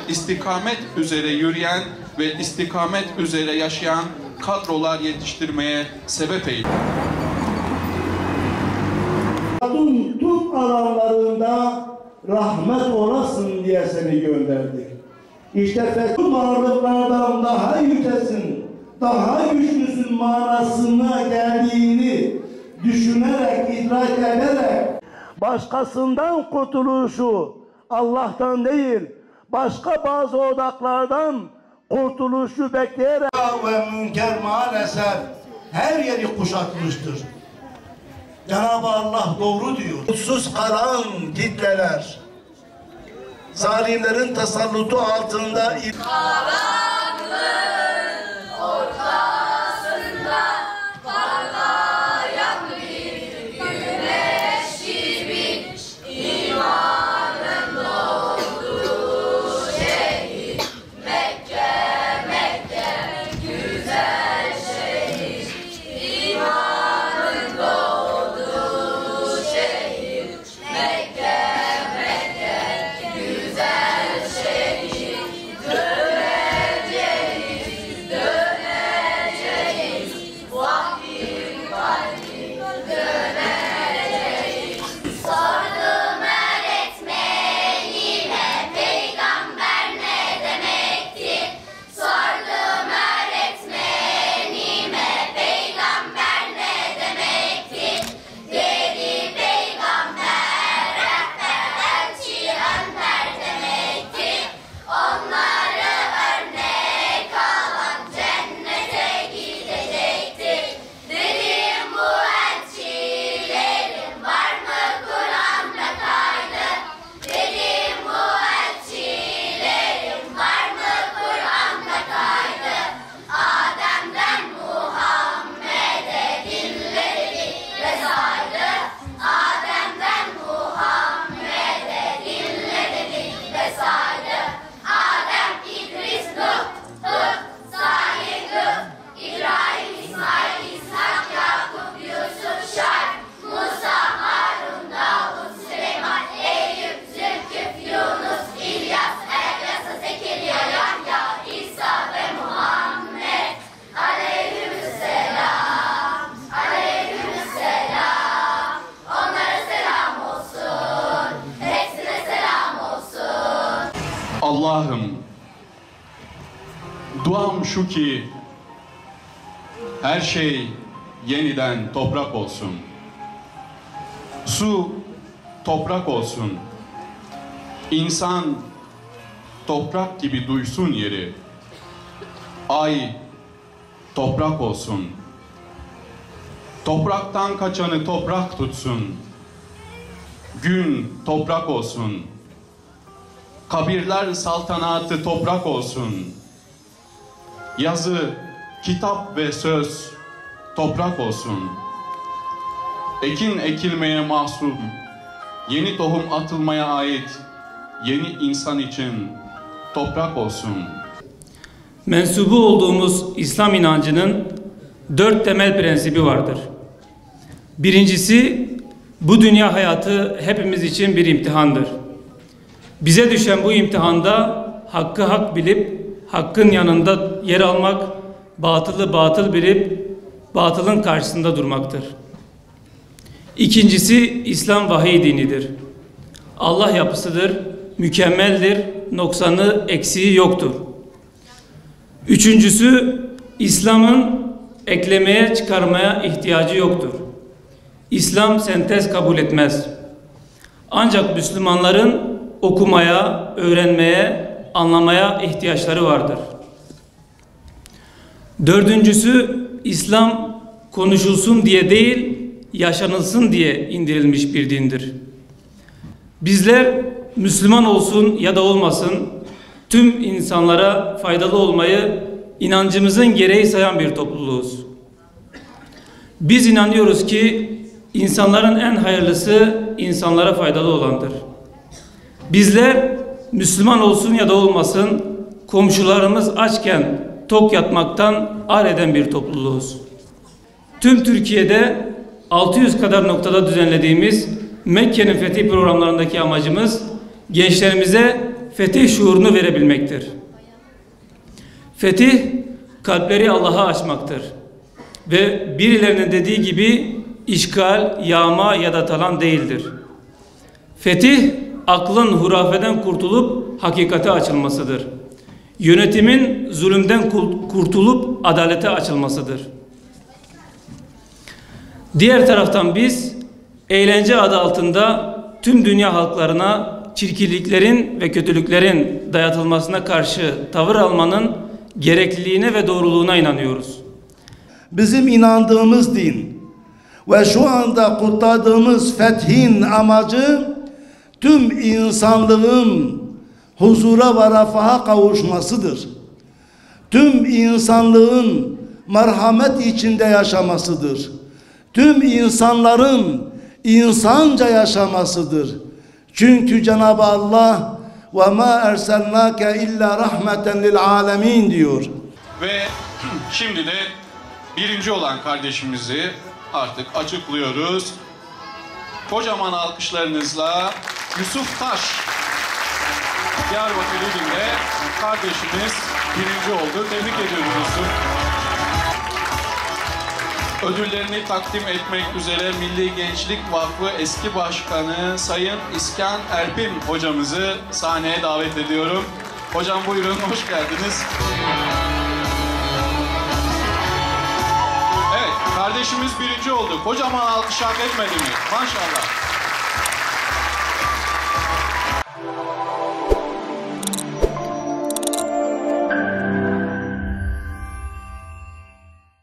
istikamet üzere yürüyen ve istikamet üzere yaşayan kadrolar yetiştirmeye sebep eyledi. Tüm alanlarında rahmet olasın diye seni gönderdik. İşte tüm varlıklardan daha yücesin, daha güçlüsün manasına geldiğini düşünerek, idrak ederek başkasından kurtuluşu Allah'tan değil, başka bazı odaklardan kurtuluşu bekleyerek ve münker maalesef her yeri kuşatmıştır. Cenab-ı Allah doğru diyor. Mutsuz kalan kitleler, zalimlerin tasallutu altında ortasında parlayan bir güneş gibi imanın doğduğu şehir Mekke, Mekke güzel şehir, imanın doğduğu şehir Mekke, Mekke güzel şehir. Döneceğiz, vahyin kalbi döneceğiz. Sordum öğretmenime peygamber ne demekti? Sordum öğretmenime peygamber ne demekti? Dedi peygamber rehber elçi önder demekti. Onları örnek alan cennete gidecekti. Dedim bu elçilerin var mı Kur'an'da kaydı? Dedim bu elçilerin var mı Kur'an'da kaydı? Adem'den Muhammed'e dinledi ve saydı. Adem'den Muhammed'e dinledi ve saydı. Adem, İdris, Nuh, Salih, Lut, İbrahim, İsmail, İshak, Yakup, Yusuf, Şuayb, Musa, Harun, Davud, Süleyman, Eyüp, Zülküf, Yunus, İlyas, Elyas, Zekeriya, Yahya, İsa ve Muhammed. Aleyhisselam, aleyhisselam. Onlara selam olsun, hepsine selam olsun. Allah'ım, duam şu ki her şey yeniden toprak olsun. Su toprak olsun. İnsan toprak gibi duysun yeri. Ay toprak olsun. Topraktan kaçanı toprak tutsun. Gün toprak olsun. Kabirler saltanatı toprak olsun. Yazı, kitap ve söz toprak olsun. Ekin ekilmeye mahsul, yeni tohum atılmaya ait yeni insan için toprak olsun. Mensubu olduğumuz İslam inancının 4 temel prensibi vardır. Birincisi, bu dünya hayatı hepimiz için bir imtihandır. Bize düşen bu imtihanda hakkı hak bilip, hakkın yanında yer almak, batılı batıl bilip, batılın karşısında durmaktır. İkincisi, İslam vahiy dinidir. Allah yapısıdır, mükemmeldir, noksanı, eksiği yoktur. Üçüncüsü, İslam'ın eklemeye, çıkarmaya ihtiyacı yoktur. İslam sentez kabul etmez. Ancak Müslümanların okumaya, öğrenmeye, anlamaya ihtiyaçları vardır. Dördüncüsü, İslam konuşulsun diye değil, yaşanılsın diye indirilmiş bir dindir. Bizler Müslüman olsun ya da olmasın, tüm insanlara faydalı olmayı inancımızın gereği sayan bir topluluğuz. Biz inanıyoruz ki insanların en hayırlısı insanlara faydalı olandır. Bizler Müslüman olsun ya da olmasın, komşularımız açken tok yatmaktan ar eden bir topluluğuz. Tüm Türkiye'de 600 kadar noktada düzenlediğimiz Mekke'nin fethi programlarındaki amacımız gençlerimize fetih şuurunu verebilmektir. Fetih, kalpleri Allah'a açmaktır. Ve birilerinin dediği gibi işgal, yağma ya da talan değildir. Fetih, aklın hurafeden kurtulup hakikate açılmasıdır. Yönetimin zulümden kurtulup adalete açılmasıdır. Diğer taraftan biz eğlence adı altında tüm dünya halklarına çirkinliklerin ve kötülüklerin dayatılmasına karşı tavır almanın gerekliliğine ve doğruluğuna inanıyoruz. Bizim inandığımız din ve şu anda kutladığımız fethin amacı tüm insanlığın huzura ve refaha kavuşmasıdır. Tüm insanlığın merhamet içinde yaşamasıdır. Tüm insanların insanca yaşamasıdır. Çünkü Cenab-ı Allah وَمَا اَرْسَلْنَاكَ اِلَّا رَحْمَةً لِلْعَالَمِينَ diyor. Ve şimdi de birinci olan kardeşimizi artık açıklıyoruz. Kocaman alkışlarınızla Yusuf Taş, Diyarbakır ilinde kardeşimiz birinci oldu. Tebrik ediyoruz Yusuf. Ödüllerini takdim etmek üzere Milli Gençlik Vakfı eski başkanı Sayın İskan Erpin hocamızı sahneye davet ediyorum. Hocam buyurun, hoş geldiniz. Evet, kardeşimiz birinci oldu. Kocaman alkış hak etmedi mi? Maşallah.